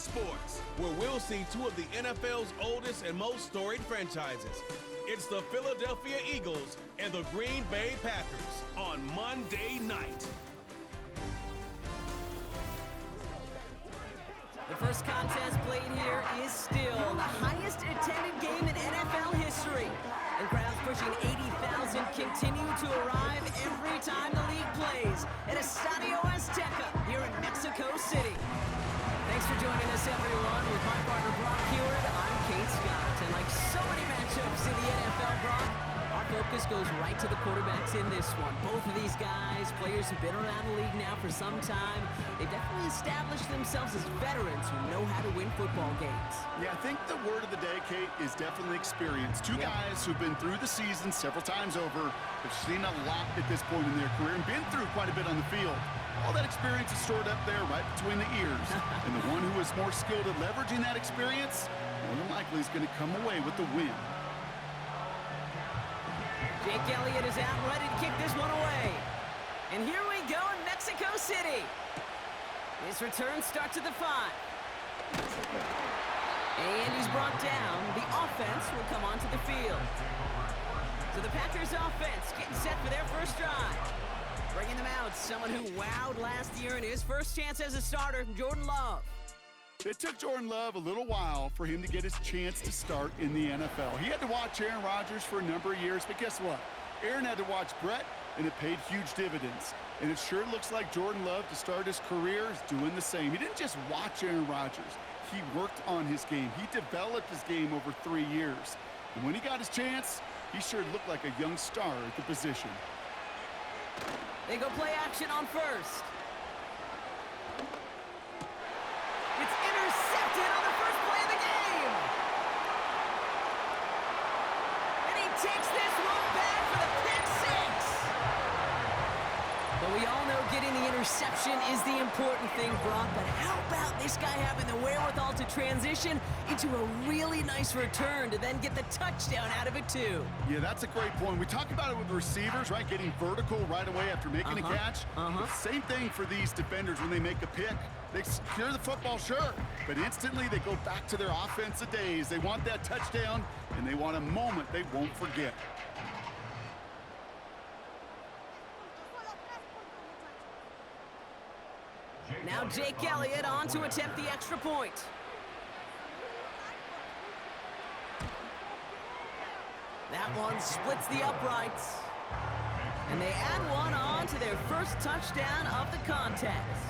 Sports, where we'll see two of the NFL's oldest and most storied franchises. It's the Philadelphia Eagles and the Green Bay Packers on Monday night. The first contest played here is still the highest attended game in NFL history. And crowds pushing 80,000 continue to arrive every time the league plays at Estadio Azteca here in Mexico City. Thanks for joining us, everyone. With my partner, Brock Heward, I'm Kate Scott. And like so many matchups in the NFL, Brock, our focus goes right to the quarterbacks in this one. Both of these guys, players who've been around the league now for some time, they've definitely established themselves as veterans who know how to win football games. Yeah, I think the word of the day, Kate, is definitely experience. Two guys who've been through the season several times over, have seen a lot at this point in their career, and been through quite a bit on the field. All that experience is stored up there right between the ears. And the one who is more skilled at leveraging that experience, more than likely is going to come away with the win. Jake Elliott is out, ready to kick this one away. And here we go in Mexico City. His return starts at the 5. And he's brought down. The offense will come onto the field. So the Packers offense getting set for their first drive. Bringing them out, someone who wowed last year in his first chance as a starter, Jordan Love. It took Jordan Love a little while for him to get his chance to start in the NFL. He had to watch Aaron Rodgers for a number of years, but guess what? Aaron had to watch Brett, and it paid huge dividends. And it sure looks like Jordan Love, to start his career, is doing the same. He didn't just watch Aaron Rodgers. He worked on his game. He developed his game over 3 years. And when he got his chance, he sure looked like a young star at the position. They go play action on first. It's intercepted on the first play of the game. And he takes this one back for the pick 6. But we all know getting the interception is the important thing, Brock. But how about this guy having the wherewithal to transition into a really nice return to then get the touchdown out of it, too? Yeah, that's a great point. We talk about it with receivers, right? Getting vertical right away after making a catch. Same thing for these defenders when they make a pick. They secure the football, sure, but instantly they go back to their offensive days. They want that touchdown, and they want a moment they won't forget. Now Jake Elliott on to attempt the extra point. That one splits the uprights. And they add one on to their first touchdown of the contest.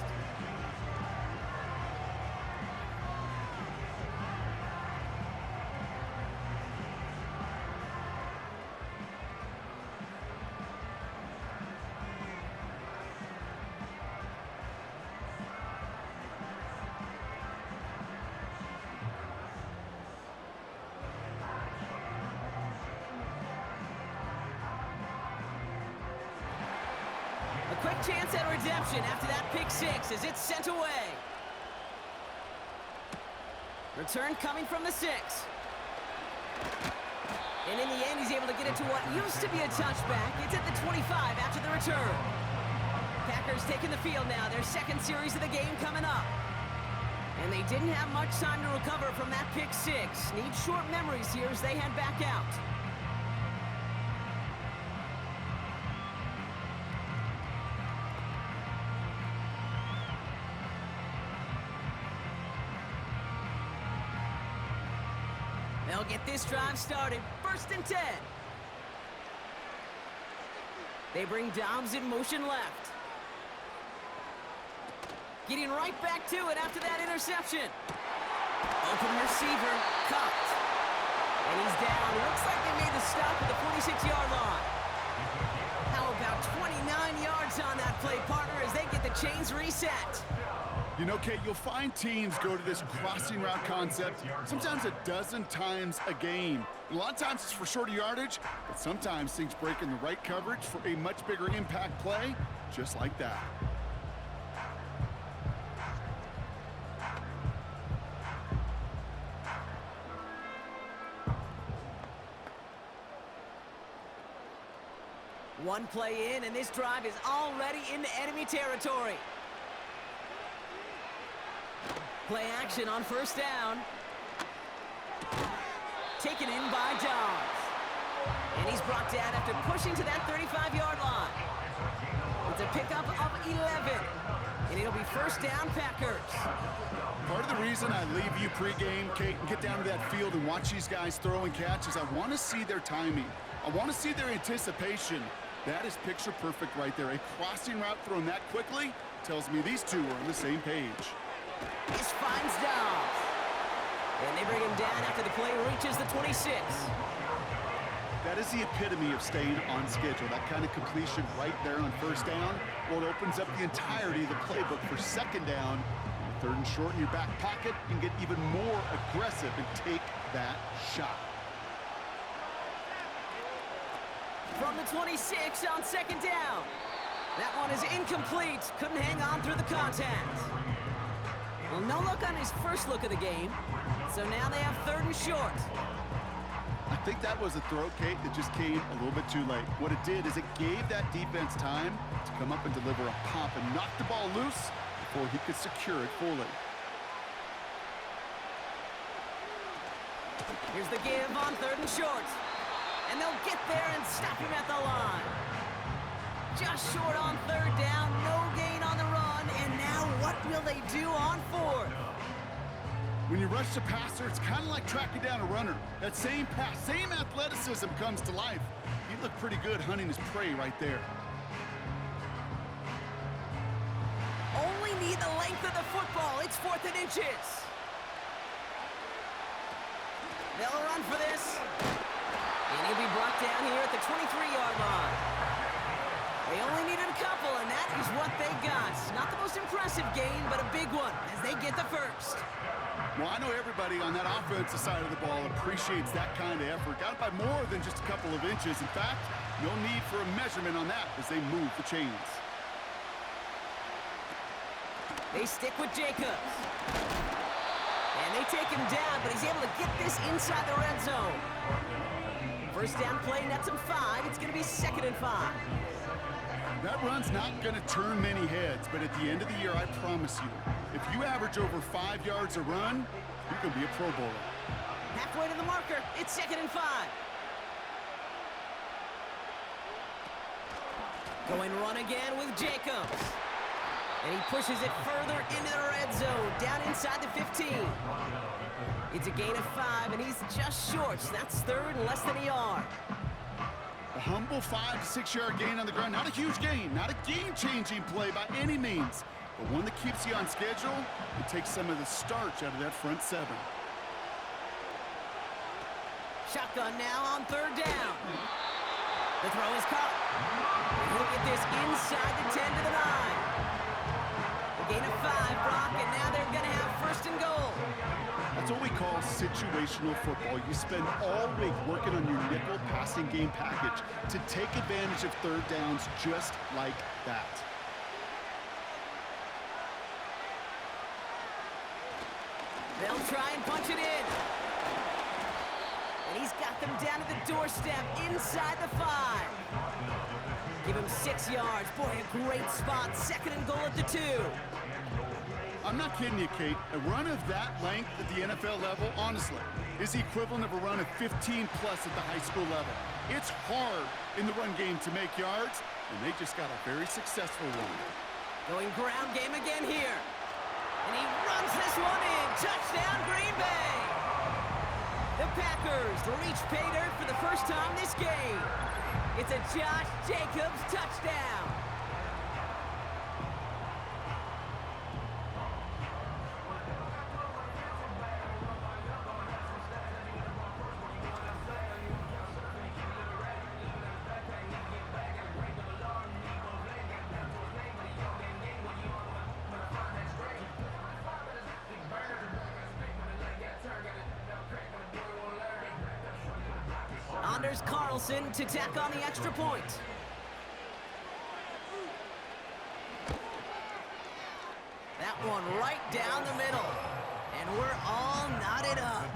A quick chance at redemption after that pick 6 as it's sent away. Return coming from the 6. And in the end, he's able to get it to what used to be a touchback. It's at the 25 after the return. Packers taking the field now, their second series of the game coming up. And they didn't have much time to recover from that pick 6. Need short memories here as they head back out. They'll get this drive started. 1st and 10. They bring Dobbs in motion left. Getting right back to it after that interception. Open receiver, caught. And he's down. Looks like they made the stop at the 46-yard line. How about 29 yards on that play, partner, as they get the chains reset? You know, Kate, you'll find teams go to this crossing route concept sometimes a dozen times a game. And a lot of times it's for shorter yardage, but sometimes things break in the right coverage for a much bigger impact play, just like that. One play in, and this drive is already into enemy territory. Play action on first down. Taken in by Dobbs. And he's brought down after pushing to that 35-yard line. It's a pickup of 11. And it'll be first down, Packers. Part of the reason I leave you pregame, Kate, and get down to that field and watch these guys throw and catch is I want to see their timing. I want to see their anticipation. That is picture perfect right there. A crossing route thrown that quickly tells me these two are on the same page. This finds Dobbs. And they bring him down after the play reaches the 26. That is the epitome of staying on schedule. That kind of completion right there on first down. Well, it opens up the entirety of the playbook for second down. Third and short in your back pocket, you can get even more aggressive and take that shot. From the 26 on second down. That one is incomplete. Couldn't hang on through the contact. Well, no look on his first look of the game. So now they have third and short. I think that was a throw, Kate, that just came a little bit too late. What it did is it gave that defense time to come up and deliver a pop and knock the ball loose before he could secure it fully. Here's the give on third and short. And they'll get there and stop him at the line. Just short on third down, no gain on the run, and now what will they do on fourth? When you rush the passer, it's kind of like tracking down a runner. That same pass, same athleticism comes to life. He looked pretty good hunting his prey right there. Only need the length of the football. It's 4th and inches. They'll run for this. And he'll be brought down here at the 23-yard line. They only needed a couple, and that is what they got. Not the most impressive gain, but a big one as they get the first. Well, I know everybody on that offensive side of the ball appreciates that kind of effort. Got it by more than just a couple of inches. In fact, no need for a measurement on that as they move the chains. They stick with Jacobs. And they take him down, but he's able to get this inside the red zone. First down play nets him 5. It's going to be 2nd and 5. That run's not going to turn many heads, but at the end of the year, I promise you, if you average over 5 yards a run, you're going to be a Pro Bowler. Halfway to the marker. It's 2nd and 5. Going run again with Jacobs. And he pushes it further into the red zone, down inside the 15. It's a gain of 5, and he's just short. So that's third and less than a yard. A humble 5 to 6 yard gain on the ground. Not a huge gain, not a game-changing play by any means, but one that keeps you on schedule and takes some of the starch out of that front 7. Shotgun now on third down. The throw is caught. And he'll get this inside the 10 to the 9. A gain of 5, Brock, and now they're going to have first and goal. That's what we call situational football. You spend all week working on your nickel passing game package to take advantage of third downs just like that. They'll try and punch it in. And he's got them down to the doorstep inside the 5. Give him 6 yards. Boy, a great spot. 2nd and goal at the 2. I'm not kidding you, Kate. A run of that length at the NFL level, honestly, is the equivalent of a run of 15-plus at the high school level. It's hard in the run game to make yards, and they just got a very successful one. Going ground game again here. And he runs this one in. Touchdown, Green Bay. The Packers reach pay dirt for the first time this game. It's a Josh Jacobs touchdown. Anders Carlson to tack on the extra point. That one right down the middle. And we're all knotted up.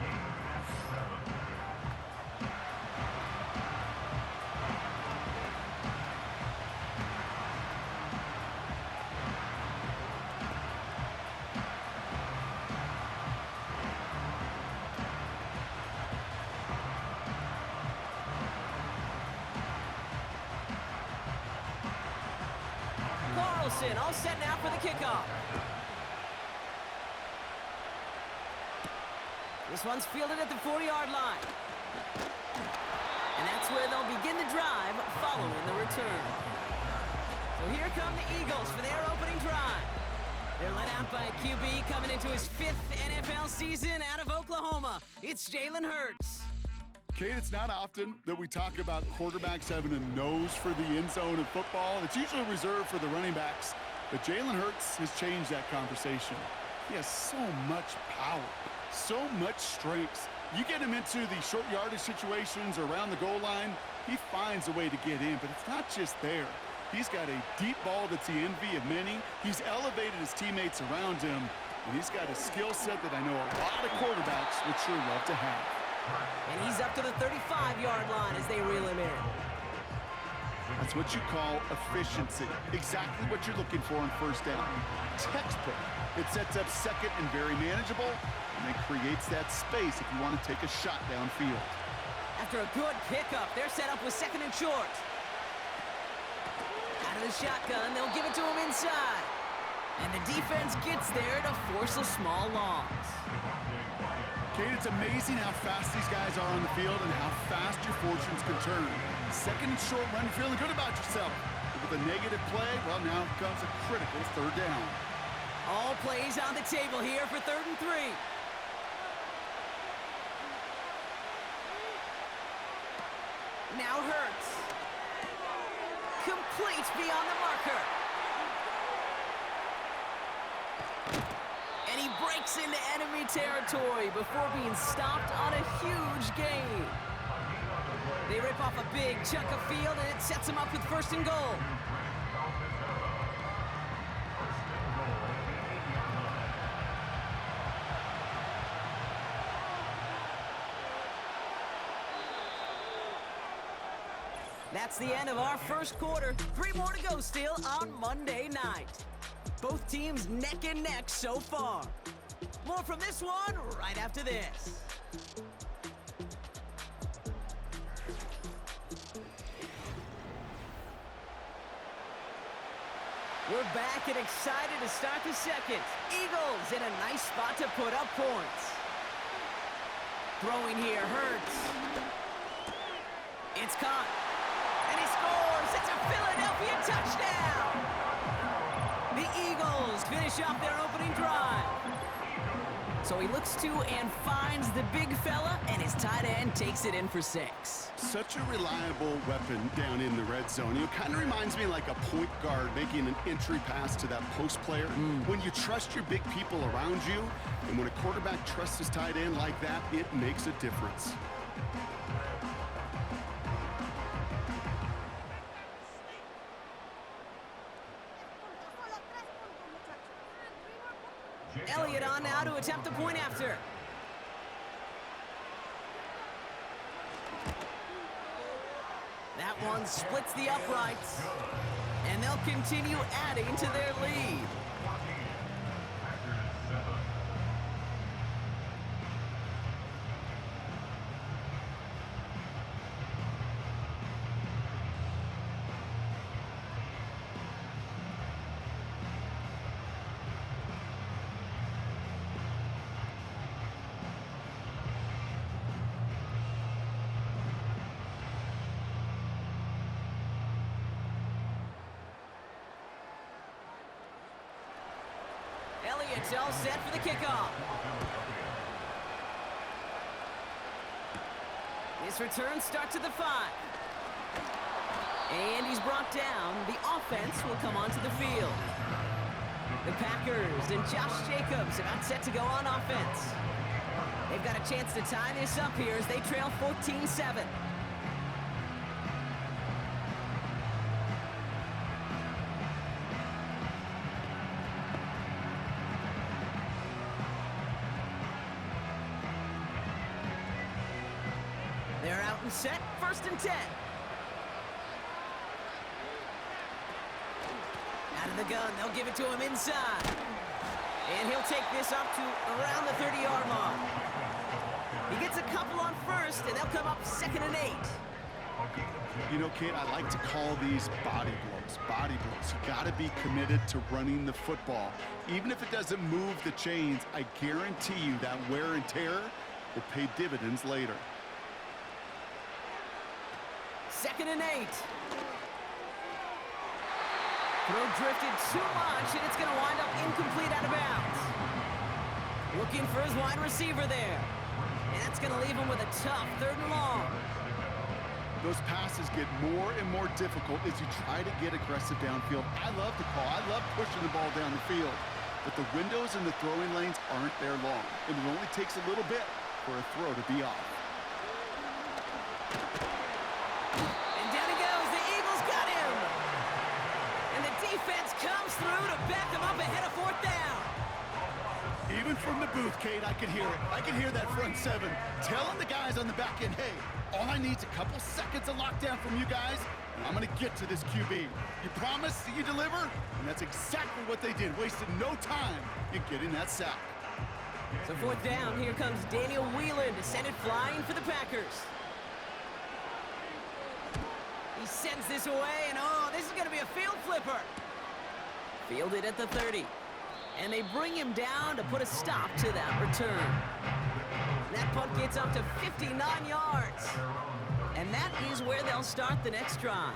formation, all set now for the kickoff. This one's fielded at the 40-yard line. And that's where they'll begin the drive following the return. So here come the Eagles for their opening drive. They're led out by a QB coming into his 5th NFL season out of Oklahoma. It's Jalen Hurts. Kate, it's not often that we talk about quarterbacks having a nose for the end zone in football. It's usually reserved for the running backs. But Jalen Hurts has changed that conversation. He has so much power, so much strength. You get him into the short yardage situations or around the goal line, he finds a way to get in. But it's not just there. He's got a deep ball that's the envy of many. He's elevated his teammates around him. And he's got a skill set that I know a lot of quarterbacks would sure love to have. And he's up to the 35-yard line as they reel him in. That's what you call efficiency. Exactly what you're looking for on first down. Textbook. It sets up second and very manageable, and it creates that space if you want to take a shot downfield. After a good pickup, they're set up with second and short. Out of the shotgun, they'll give it to him inside. And the defense gets there to force a small loss. Kate, it's amazing how fast these guys are on the field and how fast your fortunes can turn. Second and short run, feeling good about yourself. But with a negative play, well, now comes a critical third down. All plays on the table here for 3rd and 3. Now Hurts. Complete beyond the marker. And he breaks into enemy territory before being stopped on a huge gain. They rip off a big chunk of field, and it sets them up with 1st and goal. That's the end of our first quarter. 3 more to go still on Monday night. Both teams neck and neck so far. More from this one right after this. We're back and excited to start the second. Eagles in a nice spot to put up points. Throwing here, Hurts. It's caught. And he scores. It's a Philadelphia touchdown. The Eagles finish off their opening drive. So he looks to and finds the big fella, and his tight end takes it in for 6. Such a reliable weapon down in the red zone. It kind of reminds me like a point guard making an entry pass to that post player. When you trust your big people around you, and when a quarterback trusts his tight end like that, it makes a difference. Elliott on now to attempt the point after. That one splits the uprights. And they'll continue adding to their lead. Elliott's all set for the kickoff. This return starts at the 5. And he's brought down. The offense will come onto the field. The Packers and Josh Jacobs about set to go on offense. They've got a chance to tie this up here as they trail 14-7. They're out and set, 1st and 10. Out of the gun, they'll give it to him inside. And he'll take this up to around the 30-yard line. He gets a couple on 1st, and they'll come up 2nd and 8. You know, Kate, I like to call these body blows. Body blows. You got to be committed to running the football. Even if it doesn't move the chains, I guarantee you that wear and tear will pay dividends later. 2nd and 8. Throw drifted too much, and it's going to wind up incomplete out of bounds. Looking for his wide receiver there. And that's going to leave him with a tough 3rd and long. Those passes get more and more difficult as you try to get aggressive downfield. I love the call. I love pushing the ball down the field. But the windows in the throwing lanes aren't there long. And it only takes a little bit for a throw to be off. And down he goes. The Eagles got him. And the defense comes through to back him up ahead of 4th down. Even from the booth, Kate, I could hear it. I could hear that front 7 telling the guys on the back end, hey, all I need is a couple seconds of lockdown from you guys, and I'm going to get to this QB. You promise that you deliver? And that's exactly what they did. Wasted no time in getting that sack. So 4th down, here comes Daniel Whelan to send it flying for the Packers. He sends this away, and oh, this is going to be a field flipper. Fielded at the 30. And they bring him down to put a stop to that return. That punt gets up to 59 yards. And that is where they'll start the next drive.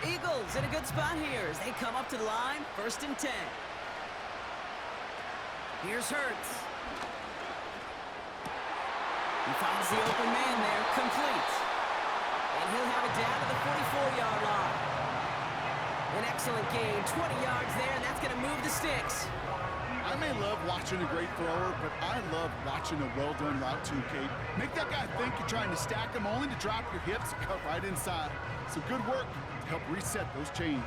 Eagles in a good spot here as they come up to the line, 1st and 10. Here's Hurts. He finds the open man there, complete. And he'll have it down to the 44-yard line. An excellent gain, 20 yards there, and that's going to move the sticks. I may love watching a great thrower, but I love watching a well-done route too, Kate. Make that guy think you're trying to stack him only to drop your hips and cut right inside. So good work to help reset those chains.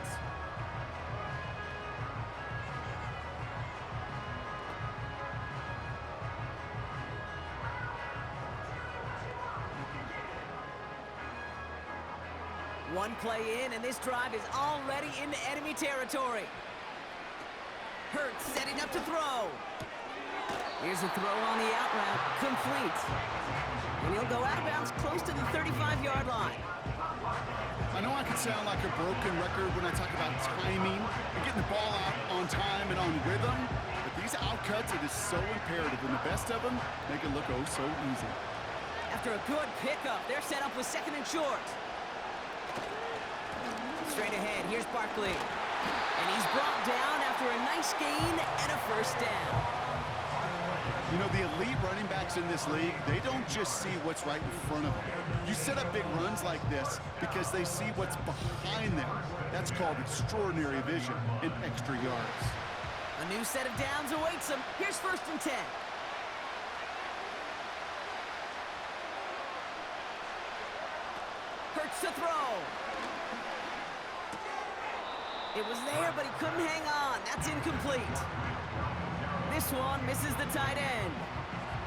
One play in, and this drive is already into enemy territory. Hurts setting up to throw. Here's a throw on the out route, complete. And he'll go out of bounds close to the 35-yard line. I know I can sound like a broken record when I talk about timing and getting the ball out on time and on rhythm, but these outcuts, it is so imperative, and the best of them make it look oh so easy. After a good pickup, they're set up with 2nd and short. Straight ahead, here's Barkley. And he's brought down after a nice gain and a 1st down. You know, the elite running backs in this league, they don't just see what's right in front of them. You set up big runs like this because they see what's behind them. That's called extraordinary vision and extra yards. A new set of downs awaits them. Here's 1st and 10. Hurts to throw. It was there, but he couldn't hang on. That's incomplete. This one misses the tight end.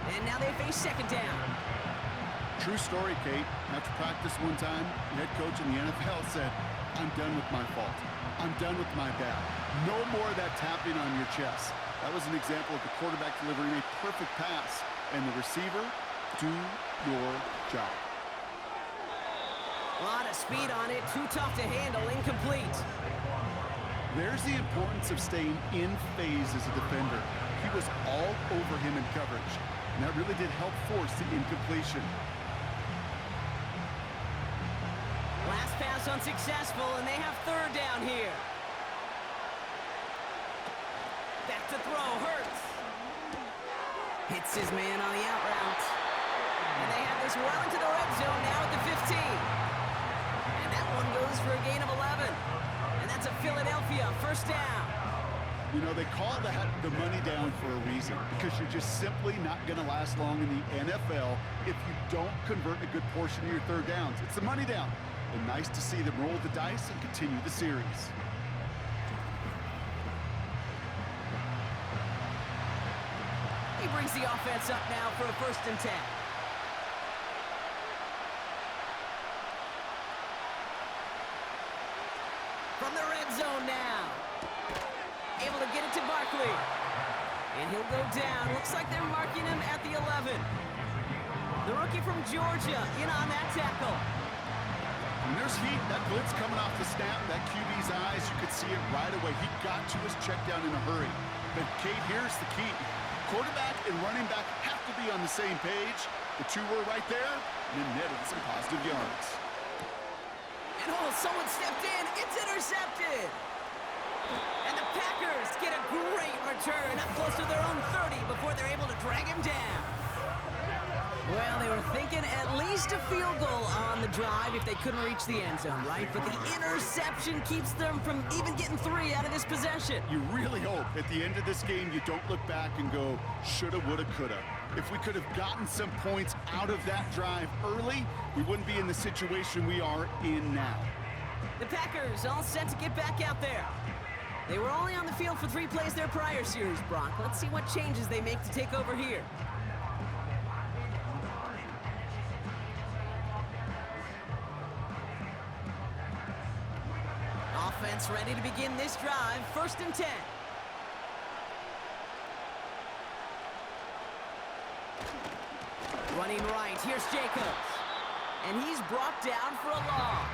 And now they face 2nd down. True story, Kate. After practice one time, the head coach in the NFL said, I'm done with my fault. I'm done with my bad. No more of that tapping on your chest. That was an example of the quarterback delivering a perfect pass. And the receiver, do your job. A lot of speed on it. Too tough to handle. Incomplete. There's the importance of staying in phase as a defender. He was all over him in coverage, and that really did help force the incompletion. Last pass unsuccessful, and they have 3rd down here. Back to throw, Hurts. Hits his man on the out route. And they have this well into the red zone now at the 15. And that one goes for a gain of 11. That's a Philadelphia 1st down. You know, they call that the money down for a reason, because you're just simply not going to last long in the NFL if you don't convert a good portion of your 3rd downs. It's the money down. And nice to see them roll the dice and continue the series. He brings the offense up now for a 1st and 10. From the red zone now. Able to get it to Barkley. And he'll go down. Looks like they're marking him at the 11. The rookie from Georgia in on that tackle. When there's heat, that blitz coming off the snap, that QB's eyes, you could see it right away. He got to his check down in a hurry. But Kate, here's the key. Quarterback and running back have to be on the same page. The two were right there, and then netted some positive yards. And oh, someone stepped in. It's intercepted. And the Packers get a great return up close to their own 30 before they're able to drag him down. Well, they were thinking at least a field goal on the drive if they couldn't reach the end zone, right? But the interception keeps them from even getting 3 out of this possession. You really hope at the end of this game you don't look back and go, shoulda, woulda, coulda. If we could have gotten some points out of that drive early, we wouldn't be in the situation we are in now. The Packers all set to get back out there. They were only on the field for 3 plays their prior series, Brock. Let's see what changes they make to take over here. Offense ready to begin this drive. 1st and 10. Running right. Here's Jacobs. And he's brought down for a loss.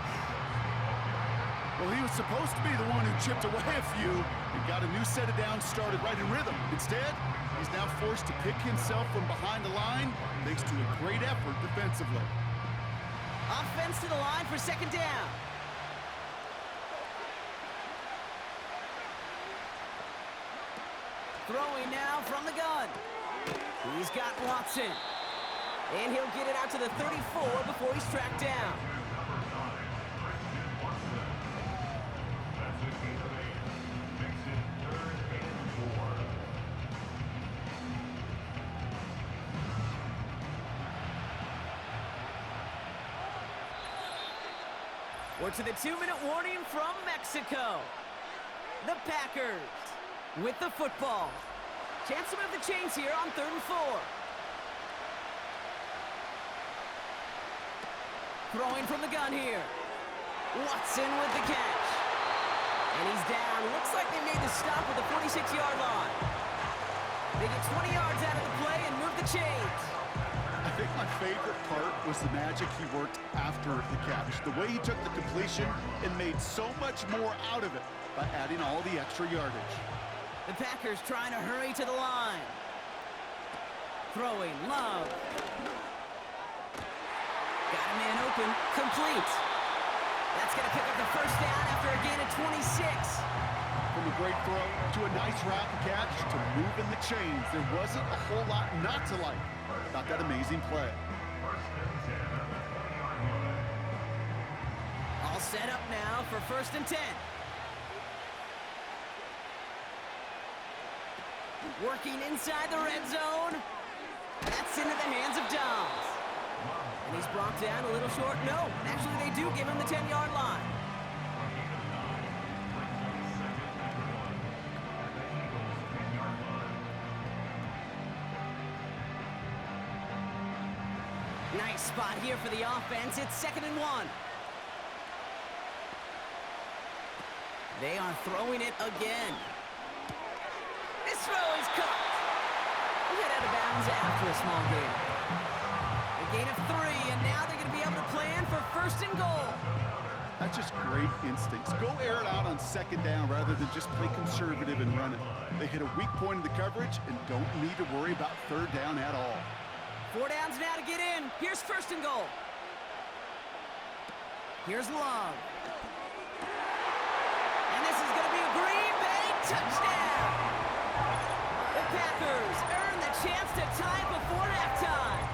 Well, he was supposed to be the one who chipped away a few and got a new set of downs started right in rhythm. Instead, he's now forced to pick himself from behind the line thanks to a great effort defensively. Offense to the line for 2nd down. Throwing now from the gun. He's got Watson. And he'll get it out to the 34 before he's tracked down. We're to the 2-minute warning from Mexico. The Packers with the football. Chance to move the chains here on 3rd and 4. Throwing from the gun here. Watson with the catch. And he's down. Looks like they made the stop at the 46-yard line. They get 20 yards out of the play and move the chains. I think my favorite part was the magic he worked after the catch. The way he took the completion and made so much more out of it by adding all the extra yardage. The Packers trying to hurry to the line. Throwing, Love. Got a man open, complete. That's going to pick up the 1st down after a gain of 26. From a great throw to a nice rapid catch to moving the chains, there wasn't a whole lot not to like about that amazing play. All set up now for 1st and 10. Working inside the red zone. That's into the hands of Downs. And he's brought down a little short. No, actually they do give him the 10-yard line. Nice spot here for the offense. It's 2nd and 1. They are throwing it again. This throw is caught. We'll get out of bounds after a small gain. A gain of 3, and now they're going to be able to plan for 1st and goal. That's just great instincts. Go air it out on 2nd down rather than just play conservative and run it. They hit a weak point in the coverage and don't need to worry about 3rd down at all. 4 downs now to get in. Here's 1st and goal. Here's Love. And this is going to be a Green Bay touchdown. The Packers earn the chance to tie before halftime.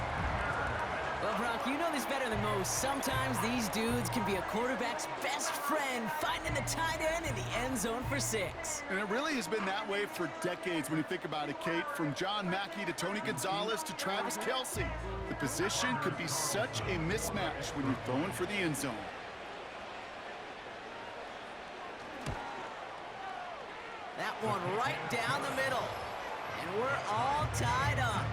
Well, Brock, you know this better than most. Sometimes these dudes can be a quarterback's best friend, finding the tight end in the end zone for 6. And it really has been that way for decades when you think about it, Kate. From John Mackey to Tony Gonzalez to Travis Kelce. The position could be such a mismatch when you're throwing for the end zone. That one right down the middle. And we're all tied up.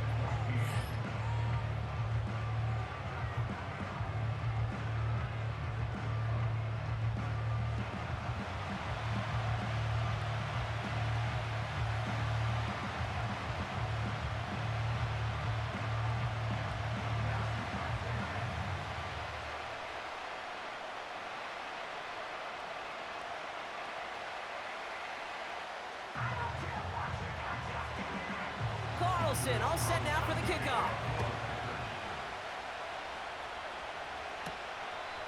All set now for the kickoff.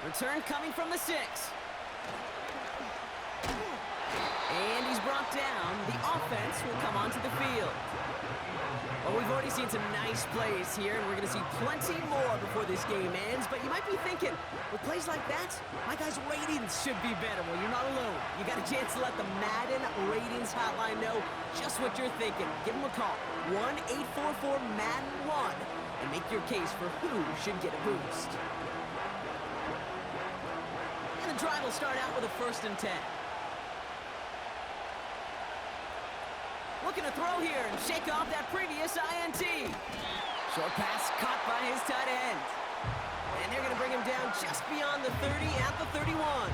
Return coming from the 6. And he's brought down. The offense will come onto the field. Well, we've already seen some nice plays here, and we're going to see plenty more before this game ends. But you might be thinking, with plays like that, my guys' ratings should be better. Well, you're not alone. You got a chance to let the Madden ratings hotline know just what you're thinking. Give them a call, 1-844-MADDEN-1, and make your case for who should get a boost. And the drive will start out with a 1st and 10. Looking to throw here and shake off that previous INT. Short pass caught by his tight end. And they're going to bring him down just beyond the 30 at the 31.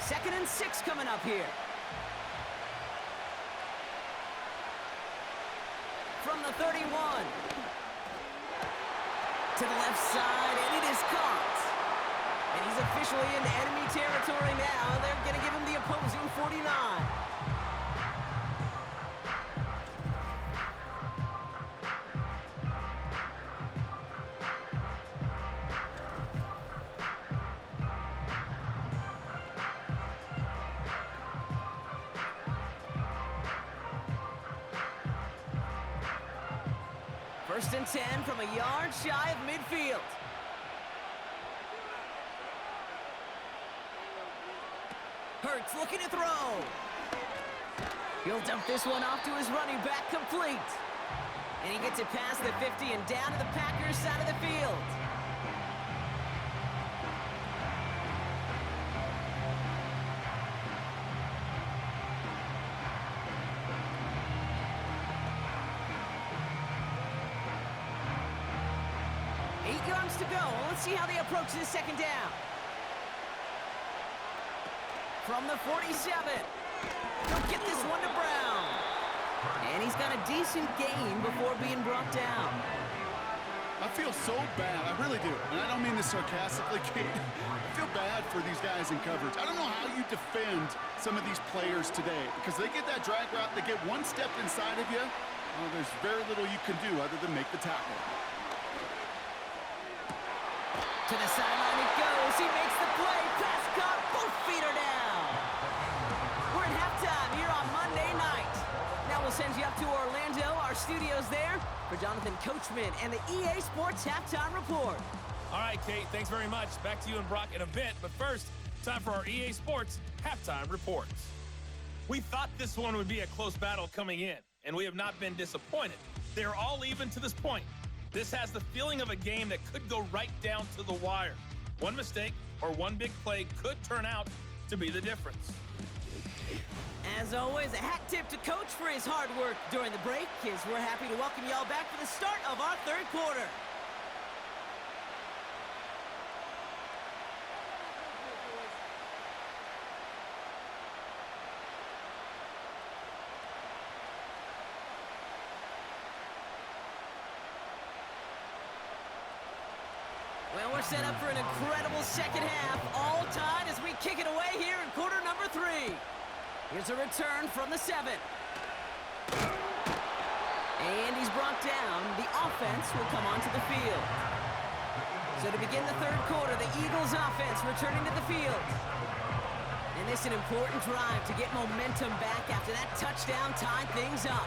Second and 6 coming up here. From the 31. To the left side, and it is caught. And he's officially in enemy territory now. They're going to give him the opposing 49. First and 10 from a yard shy of midfield. Hurts looking to throw. He'll dump this one off to his running back, complete. And he gets it past the 50 and down to the Packers side of the field. To go. Let's see how they approach this second down. From the 47. He'll get this one to Brown. And he's got a decent gain before being brought down. I feel so bad. I really do. And I don't mean this sarcastically, Kate. I feel bad for these guys in coverage. I don't know how you defend some of these players today, because they get that drag route, they get one step inside of you. Well, there's very little you can do other than make the tackle. To the sideline it goes. He makes the play. Pass caught. Both feet are down. We're at halftime here on Monday night. Now we'll send you up to Orlando, our studios there, for Jonathan Coachman and the EA Sports Halftime Report. All right, Kate, thanks very much. Back to you and Brock in a bit. But first, time for our EA Sports Halftime Report. We thought this one would be a close battle coming in, and we have not been disappointed. They're all even to this point. This has the feeling of a game that could go right down to the wire. One mistake or one big play could turn out to be the difference. As always, a hat tip to Coach for his hard work during the break, as we're happy to welcome y'all back for the start of our third quarter. Well, we're set up for an incredible second half, all tied as we kick it away here in quarter number 3. Here's a return from the 7. And he's brought down. The offense will come onto the field. So to begin the third quarter, the Eagles offense returning to the field. And this is an important drive to get momentum back after that touchdown tied things up.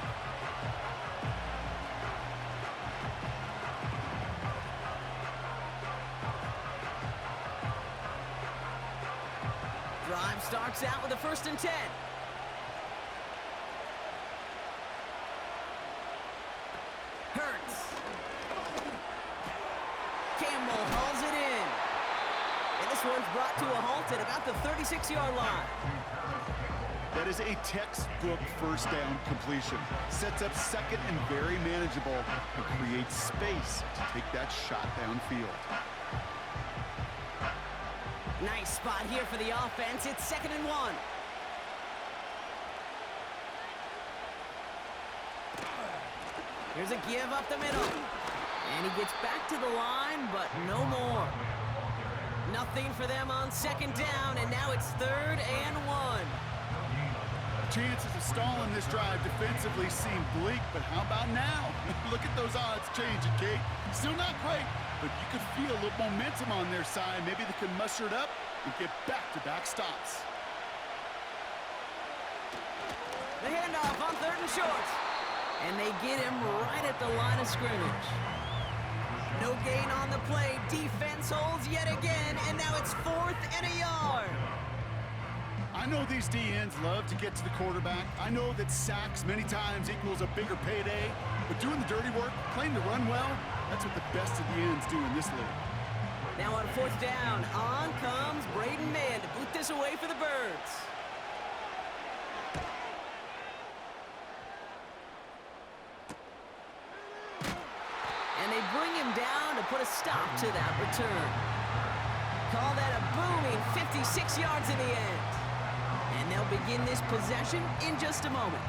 Drive starts out with a 1st and 10. one's brought to a halt at about the 36-yard line. That is a textbook first down completion. Sets up second and very manageable and creates space to take that shot downfield. Nice spot here for the offense. It's 2nd and 1. Here's a give up the middle. And he gets back to the line, but no more. Nothing for them on 2nd down, and now it's 3rd and 1. Chances of stalling this drive defensively seem bleak, but how about now? Look at those odds changing, Kate. Still not great, but you could feel a little momentum on their side. Maybe they can muster it up and get back-to-back stops. The handoff on 3rd and short. And they get him right at the line of scrimmage. No gain on the play. Defense holds yet again, and now it's 4th and a yard. I know these DNs love to get to the quarterback. I know that sacks many times equals a bigger payday, but doing the dirty work, playing to run well, that's what the best of the ends do in this league. Now on 4th down, on comes Braden Mann to boot this away for the Birds. And they bring him down to put a stop to that return. Call that a booming 56 yards in the end. And they'll begin this possession in just a moment.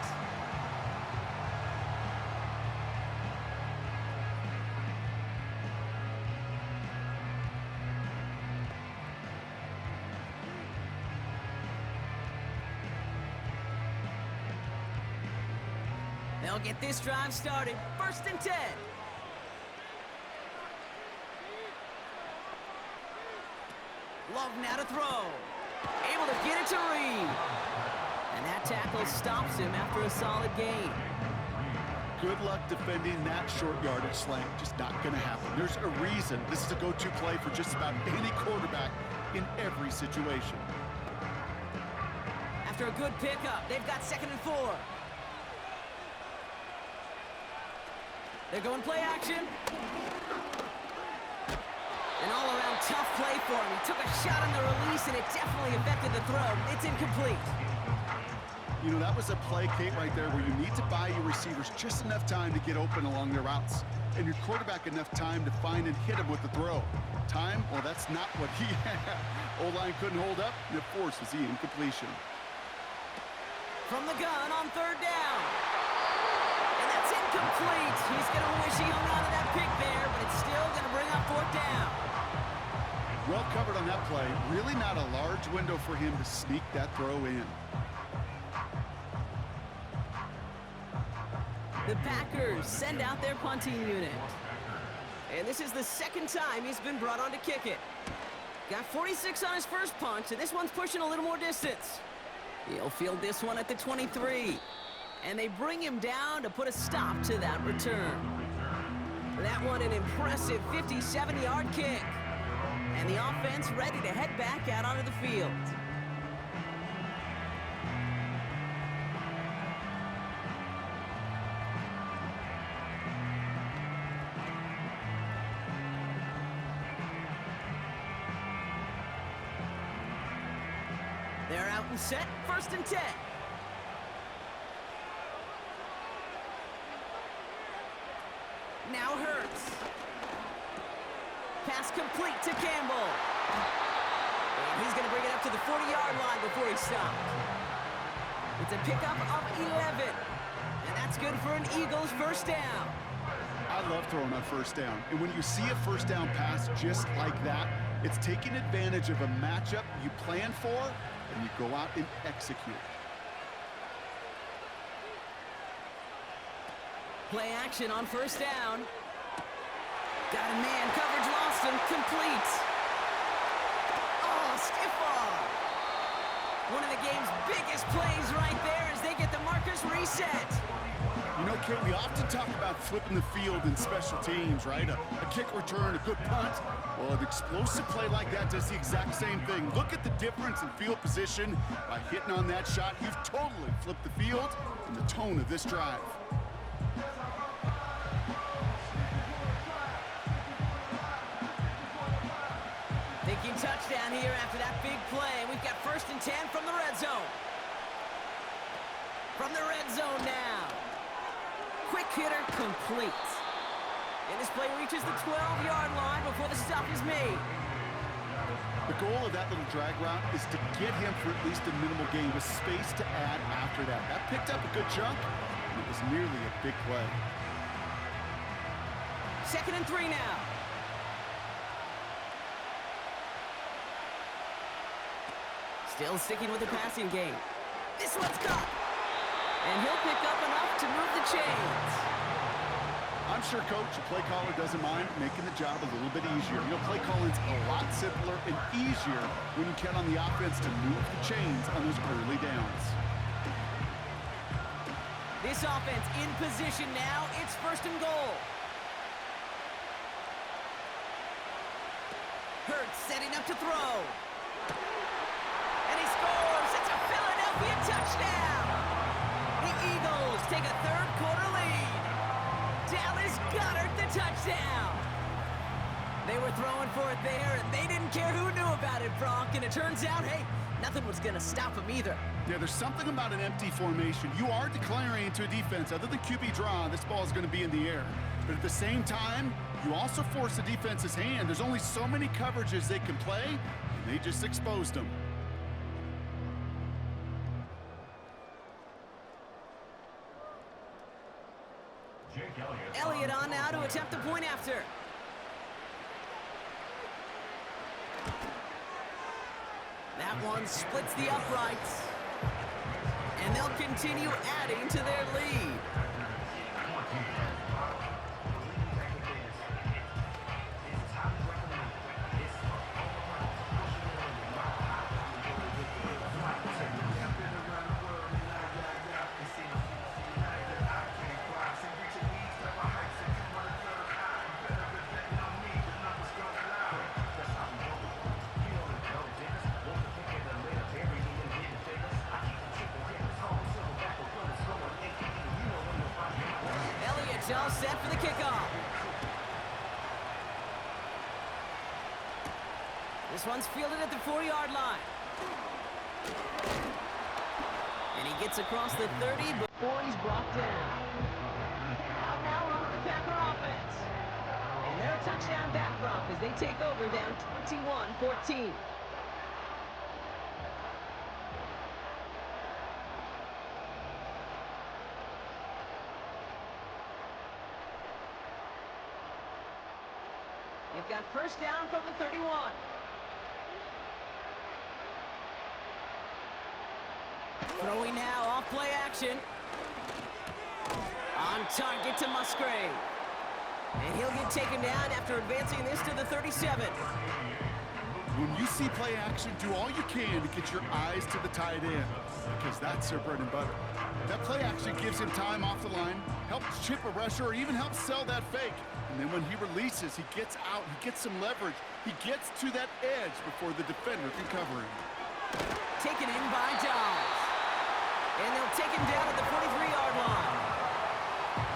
They'll get this drive started. 1st and 10. Love now to throw. Able to get it to Reed. And that tackle stops him after a solid gain. Good luck defending that short yardage slant. Just not going to happen. There's a reason this is a go-to play for just about any quarterback in every situation. After a good pickup, they've got 2nd and 4. They're going play action. An all-around tough play for him. He took a shot on the release, and it definitely affected the throw. It's incomplete. You know, that was a play, Kate, right there where you need to buy your receivers just enough time to get open along their routes, and your quarterback enough time to find and hit him with the throw. Time? Well, that's not what he had. O-line couldn't hold up, and it forces the incompletion. From the gun on 3rd down. And that's incomplete. He's going to wish he hung on to that pick there, but it's still going to bring up 4th down. Well covered on that play. Really not a large window for him to sneak that throw in. The Packers send out their punting unit. And this is the 2nd time he's been brought on to kick it. Got 46 on his first punch, and this one's pushing a little more distance. He'll field this one at the 23. And they bring him down to put a stop to that return. That one an impressive 57-yard kick. And the offense ready to head back out onto the field. They're out and set, 1st and 10. Now Hurts. Pass complete to Campbell. And he's going to bring it up to the 40-yard line before he stopped. It's a pickup of 11. And that's good for an Eagles first down. I love throwing on 1st down. And when you see a 1st down pass just like that, it's taking advantage of a matchup you plan for, and you go out and execute. Play action on 1st down. Got a man, coverage lost him, complete. Oh, stiff arm. One of the game's biggest plays right there as they get the markers reset. You know, Kate, we often talk about flipping the field in special teams, right? A kick return, a good punt. Well, an explosive play like that does the exact same thing. Look at the difference in field position. By hitting on that shot, you've totally flipped the field and the tone of this drive. Thinking touchdown here First and 10 from the red zone. From the red zone now. Quick hitter complete. And this play reaches the 12-yard line before the stop is made. The goal of that little drag route is to get him for at least a minimal gain with space to add after that. That picked up a good chunk, and it was nearly a big play. Second and 3 now. Still sticking with the passing game. This one's caught. And he'll pick up enough to move the chains. I'm sure Coach, the play caller, doesn't mind making the job a little bit easier. You know, play calling's a lot simpler and easier when you count on the offense to move the chains on those early downs. This offense in position now. It's first and goal. Hurts setting up to throw. And he scores. It's a Philadelphia touchdown. The Eagles take a third-quarter lead. Dallas Goedert the touchdown. They were throwing for it there, and they didn't care who knew about it, Brock. And it turns out, hey, nothing was going to stop them either. Yeah, there's something about an empty formation. You are declaring to a defense, other than QB draw, this ball is going to be in the air. But at the same time, you also force the defense's hand. There's only so many coverages they can play, and they just exposed them. Elliott on now to attempt the point after. That one splits the uprights. And they'll continue adding to their lead. All set for the kickoff. This one's fielded at the 4-yard line. And he gets across the 30 before he's brought down. Out now on the Packer offense. And they're a touchdown back drop as they take over down 21-14. They've got first down from the 31. Throwing now, off play action. On target to Musgrave. And he'll get taken down after advancing this to the 37. When you see play action, do all you can to get your eyes to the tight end, because that's their bread and butter. That play action gives him time off the line, helps chip a rusher, or even helps sell that fake. And then when he releases, he gets out, he gets some leverage. He gets to that edge before the defender can cover him. Taken in by Dobbs. And they'll take him down at the 43-yard line.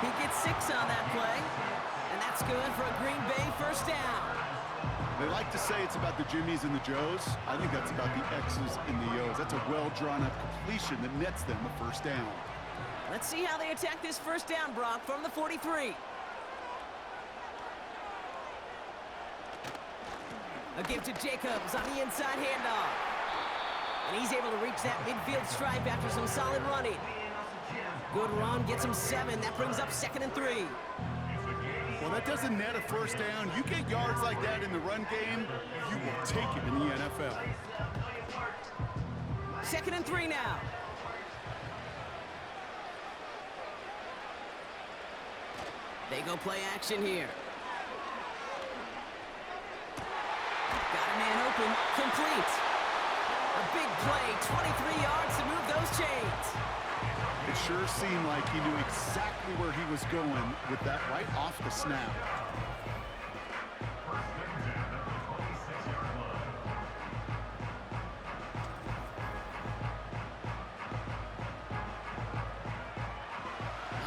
He gets 6 on that play. And that's good for a Green Bay first down. They like to say it's about the Jimmies and the Joes. I think that's about the X's and the O's. That's a well-drawn-up completion that nets them a first down. Let's see how they attack this first down, Brock, from the 43. A give to Jacobs on the inside handoff. And he's able to reach that midfield stripe after some solid running. Good run, gets him 7. That brings up 2nd and 3. Well, that doesn't net a first down. You get yards like that in the run game, you will take it in the NFL. 2nd and 3 now. They go play action here. Got a man open, complete. A big play, 23 yards to move those chains. It sure seemed like he knew exactly where he was going with that right off the snap.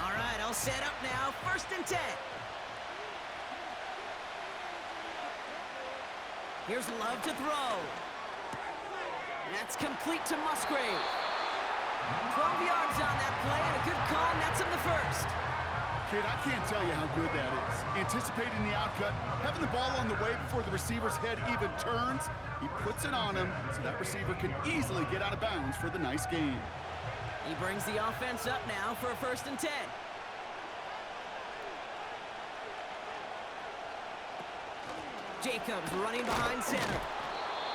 All right, all set up now, 1st and 10. Here's Love to throw. That's complete to Musgrave. 12 yards on that play, and a good call nets him the first. Kid, I can't tell you how good that is. Anticipating the outcut, having the ball on the way before the receiver's head even turns, he puts it on him so that receiver can easily get out of bounds for the nice gain. He brings the offense up now for a 1st and 10. Jacobs running behind center.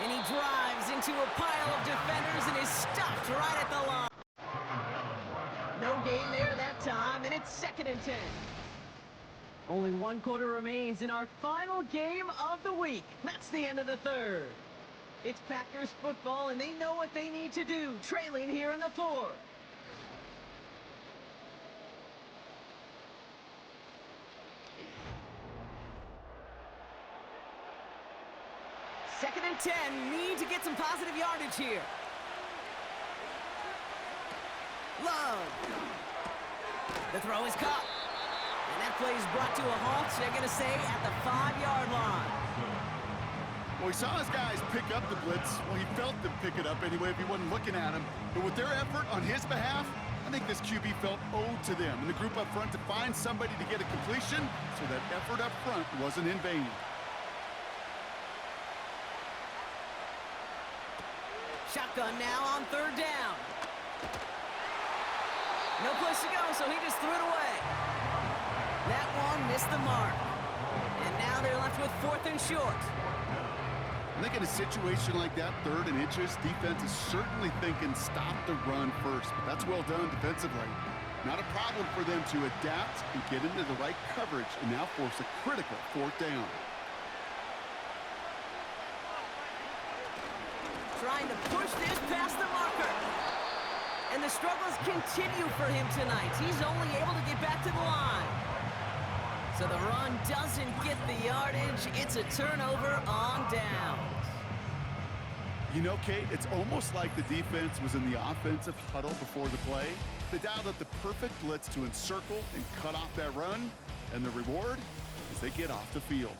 And he drives into a pile of defenders and is stopped right at the line. No gain there that time, and it's 2nd and 10. Only 1 quarter remains in our final game of the week. That's the end of the 3rd. It's Packers football, and they know what they need to do, trailing here in the 4th. Second and 10, need to get some positive yardage here. Love. The throw is caught. And that play is brought to a halt, they're going to say, at the 5-yard line. Well, he saw his guys pick up the blitz. Well, he felt them pick it up anyway if he wasn't looking at him. But with their effort on his behalf, I think this QB felt owed to them and the group up front to find somebody to get a completion, so that effort up front wasn't in vain. Shotgun now on 3rd down. No place to go, so he just threw it away. That one missed the mark. And now they're left with 4th and short. I think in a situation like that, 3rd and inches, defense is certainly thinking stop the run first. But that's well done defensively. Not a problem for them to adapt and get into the right coverage and now force a critical 4th down. Trying to push this past the marker. And the struggles continue for him tonight. He's only able to get back to the line. So the run doesn't get the yardage. It's a turnover on downs. You know, Kate, it's almost like the defense was in the offensive huddle before the play. They dialed up the perfect blitz to encircle and cut off that run. And the reward is they get off the field.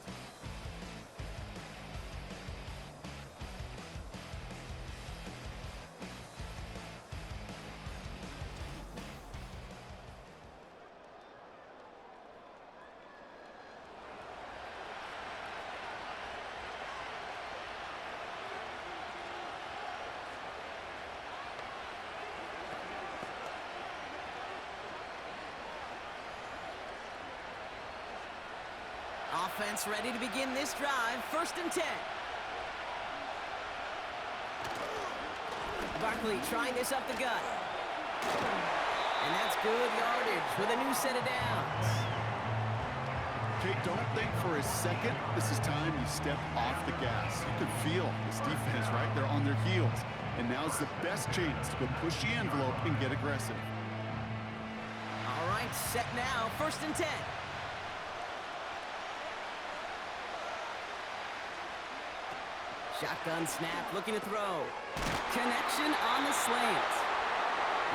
Offense ready to begin this drive. 1st and 10. Barkley trying this up the gut. And that's good yardage with a new set of downs. Kate, don't think for a second this is time you step off the gas. You can feel this defense right there on their heels. And now's the best chance to go push the envelope and get aggressive. All right, set now. 1st and 10. Shotgun snap, looking to throw. Connection on the slant.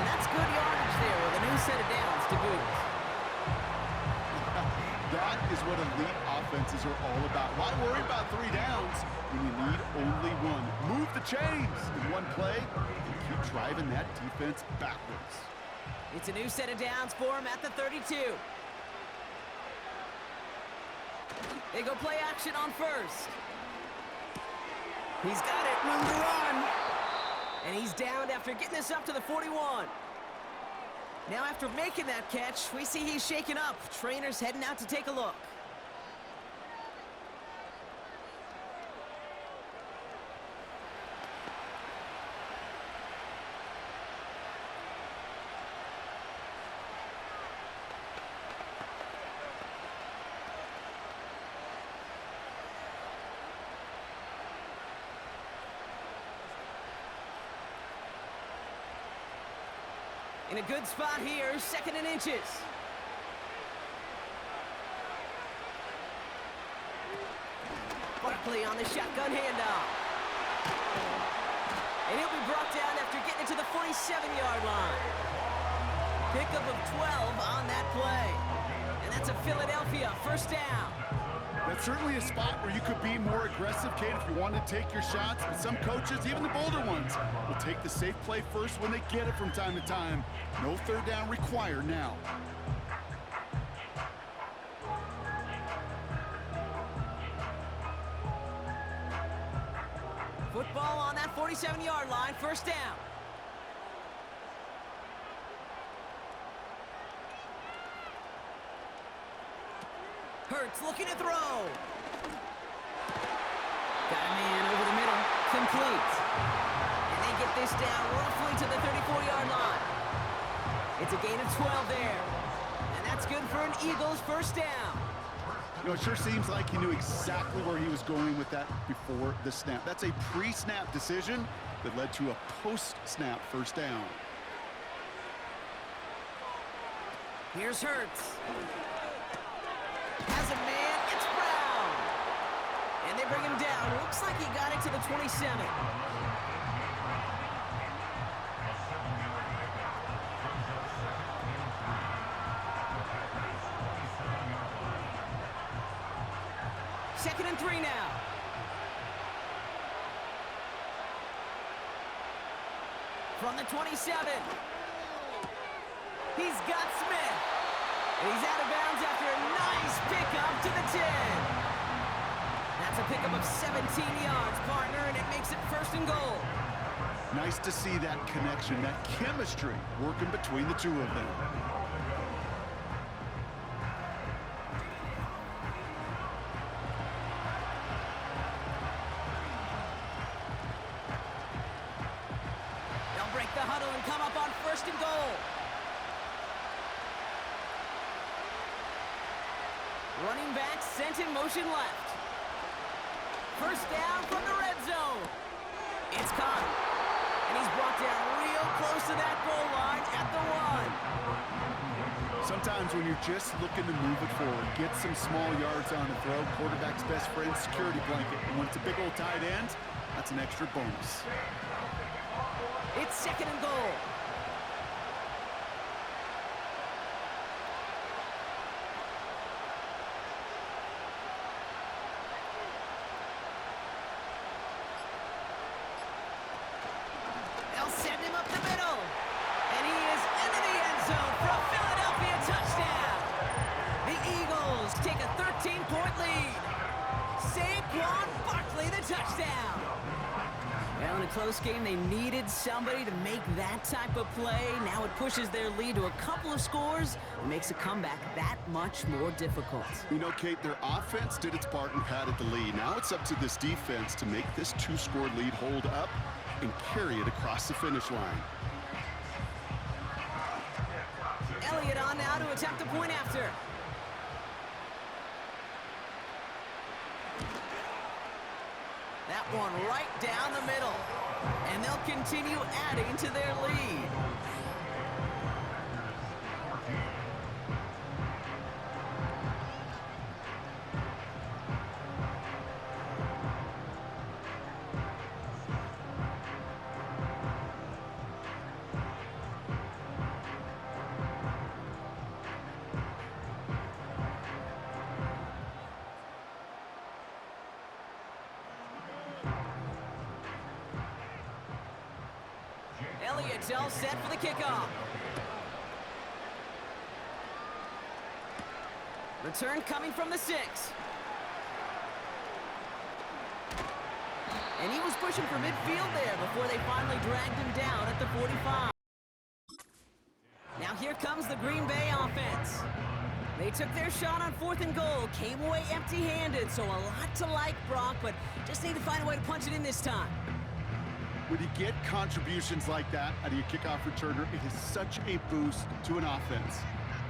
And that's good yardage there with a new set of downs to boot. That is what elite offenses are all about. Why worry about 3 downs when you need only 1? Move the chains in one play and keep driving that defense backwards. It's a new set of downs for him at the 32. They go play action on 1st. He's got it, room to run. And he's downed after getting this up to the 41. Now after making that catch, we see he's shaken up. Trainer's heading out to take a look. In a good spot here, 2nd and inches. Barkley on the shotgun handoff. And he'll be brought down after getting it to the 47-yard line. Pickup of 12 on that play. And that's a Philadelphia, first down. That's certainly a spot where you could be more aggressive, Kate, if you want to take your shots. But some coaches, even the bolder ones, will take the safe play first when they get it from time to time. No third down required now. Football on that 47-yard line, first down. Hurts looking to throw. Got a man over the middle. Complete. And they get this down roughly to the 34-yard line. It's a gain of 12 there. And that's good for an Eagles first down. You know, it sure seems like he knew exactly where he was going with that before the snap. That's a pre-snap decision that led to a post-snap first down. Here's Hurts. Has a man, it's Brown. And they bring him down. Looks like he got it to the 27. Second and 3 now. From the 27. He's got Smith. And he's out of bounds after a nice pickup to the 10. That's a pickup of 17 yards, partner, and it makes it first and goal. Nice to see that connection, that chemistry working between the two of them. They'll break the huddle and come up on first and goal. Running back sent in motion left. First down from the red zone. It's caught. And he's brought down real close to that goal line at the 1. Sometimes when you're just looking to move it forward, get some small yards on the throw, quarterback's best friend, security blanket. And when it's a big old tight end, that's an extra bonus. It's second and goal. Send him up the middle. And he is into the end zone for a Philadelphia touchdown. The Eagles take a 13-point lead. Saquon Barkley, the touchdown. Well, in a close game, they needed somebody to make that type of play. Now it pushes their lead to a couple of scores and makes a comeback that much more difficult. You know, Kate, their offense did its part and padded the lead. Now it's up to this defense to make this 2-score lead hold up and carry it across the finish line. Elliott on now to attempt a point after. That one right down the middle. And they'll continue adding to their lead. Elliott's all set for the kickoff. Return coming from the 6. And he was pushing for midfield there before they finally dragged him down at the 45. Now here comes the Green Bay offense. They took their shot on 4th and goal, came away empty-handed, so a lot to like, Brock, but just need to find a way to punch it in this time. When you get contributions like that out of your kickoff returner, it is such a boost to an offense.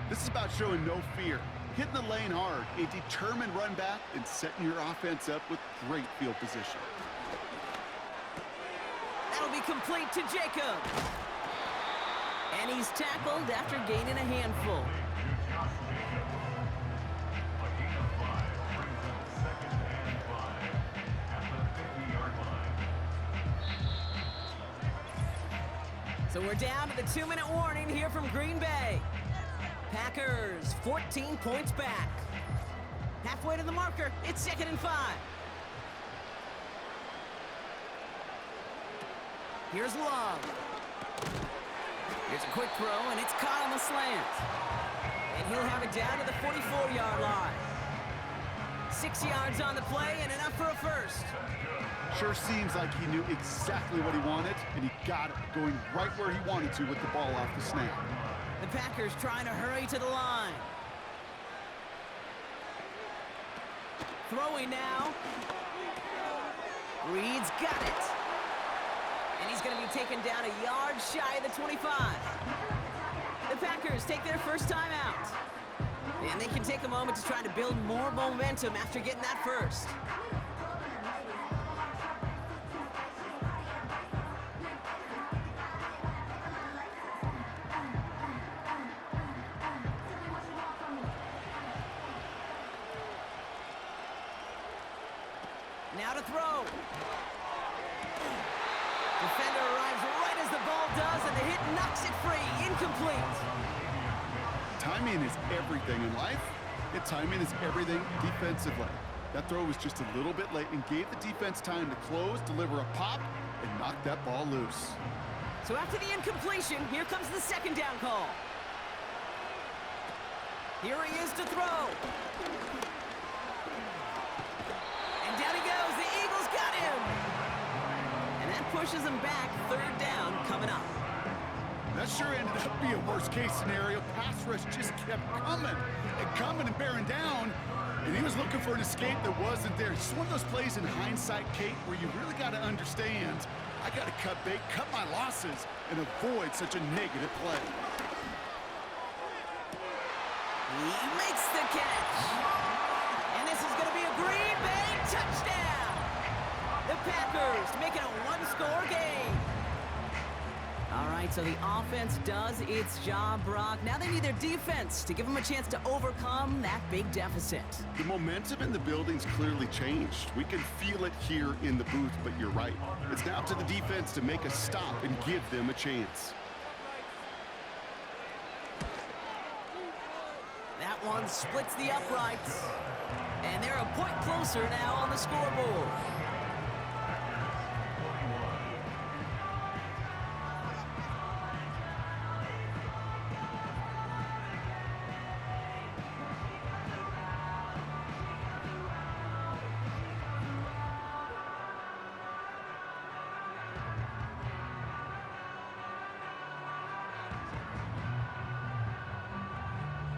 This is about showing no fear, hitting the lane hard, a determined run back, and setting your offense up with great field position. That'll be complete to Jacob. And he's tackled after gaining a handful. So we're down to the 2-minute warning here from Green Bay. Packers, 14 points back. Halfway to the marker, it's 2nd and 5. Here's Love. Here's a quick throw, and it's caught on the slant. And he'll have it down to the 44-yard line. 6 yards on the play, and enough for a first. Sure seems like he knew exactly what he wanted, and he got it, going right where he wanted to with the ball off the snap. The Packers trying to hurry to the line. Throwing now. Reed's got it. And he's going to be taken down a yard shy of the 25. The Packers take their first time out. And they can take a moment to try to build more momentum after getting that first. Now to throw. Defender arrives right as the ball does, and the hit knocks it free. Incomplete. Timing is everything in life, and timing is everything defensively. That throw was just a little bit late and gave the defense time to close, deliver a pop, and knock that ball loose. So after the incompletion, here comes the 2nd down call. Here he is to throw. And down he goes. The Eagles got him. And that pushes him back. 3rd down coming up. That sure ended up being a worst-case scenario. Pass rush just kept coming and bearing down, and he was looking for an escape that wasn't there. It's one of those plays in hindsight, Kate, where you really got to understand, I got to cut bait, cut my losses, and avoid such a negative play. He makes the catch. And this is going to be a Green Bay touchdown. The Packers make it a one-score game. All right, so the offense does its job, Brock. Now they need their defense to give them a chance to overcome that big deficit. The momentum in the building's clearly changed. We can feel it here in the booth, but you're right. It's now to the defense to make a stop and give them a chance. That one splits the uprights. And they're a point closer now on the scoreboard.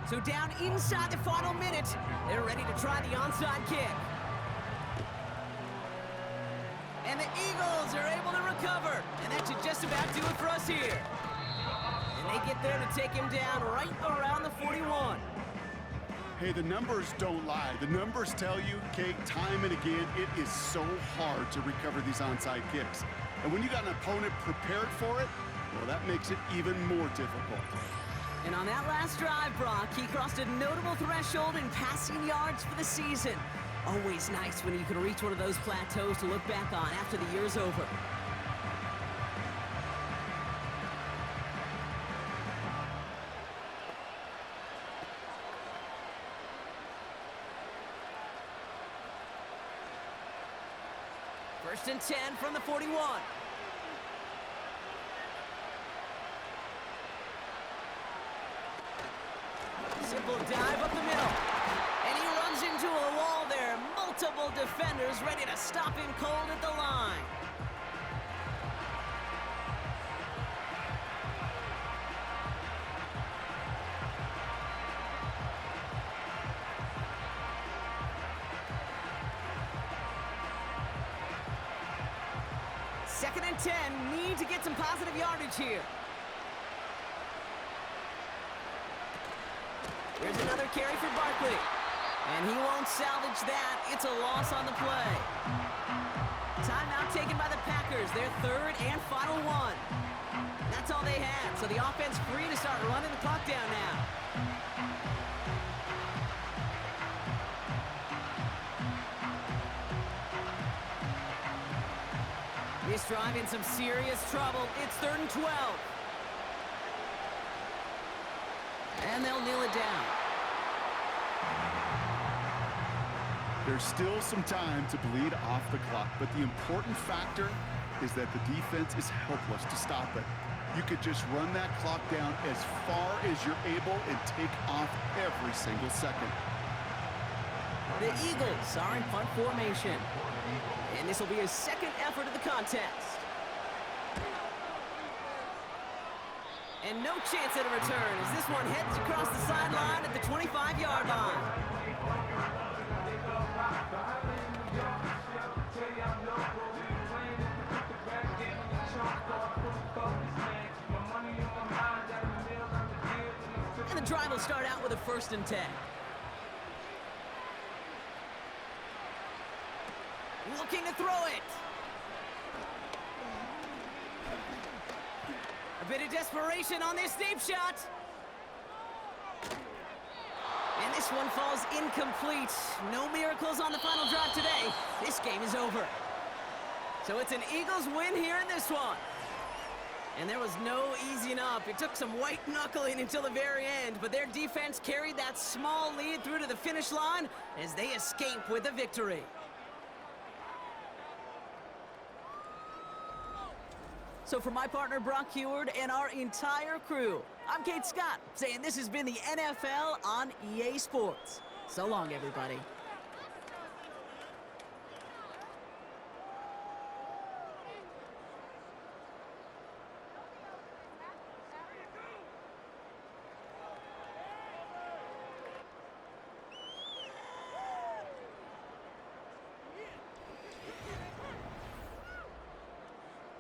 So down inside the final minute, they're ready to try the onside kick. And the Eagles are able to recover. And that should just about do it for us here. And they get there to take him down right around the 41. Hey, the numbers don't lie. The numbers tell you, Kate, time and again, it is so hard to recover these onside kicks. And when you got an opponent prepared for it, well, that makes it even more difficult. And on that last drive, Brock, he crossed a notable threshold in passing yards for the season. Always nice when you can reach one of those plateaus to look back on after the year's over. First and 10 from the 41. Simple dive up the middle. And he runs into a wall there. Multiple defenders ready to stop him cold at the line. Second and 10. Need to get some positive yardage here. Here's another carry for Barkley. And he won't salvage that. It's a loss on the play. Timeout taken by the Packers. Their third and final one. That's all they had. So the offense free to start running the clock down now. This drive in some serious trouble. It's 3rd and 12. And they'll kneel it down. There's still some time to bleed off the clock, but the important factor is that the defense is helpless to stop it. You could just run that clock down as far as you're able and take off every single second. The Eagles are in punt formation. And this will be his second effort of the contest. And no chance at a return as this one heads across the sideline at the 25-yard line. And the drive will start out with a 1st and 10. Looking to throw it. A bit of desperation on this deep shot. And this one falls incomplete. No miracles on the final drive today. This game is over. So it's an Eagles win here in this one. And there was no easing up. It took some white knuckling until the very end, but their defense carried that small lead through to the finish line as they escape with a victory. So for my partner, Brock Heward, and our entire crew, I'm Kate Scott, saying this has been the NFL on EA Sports. So long, everybody.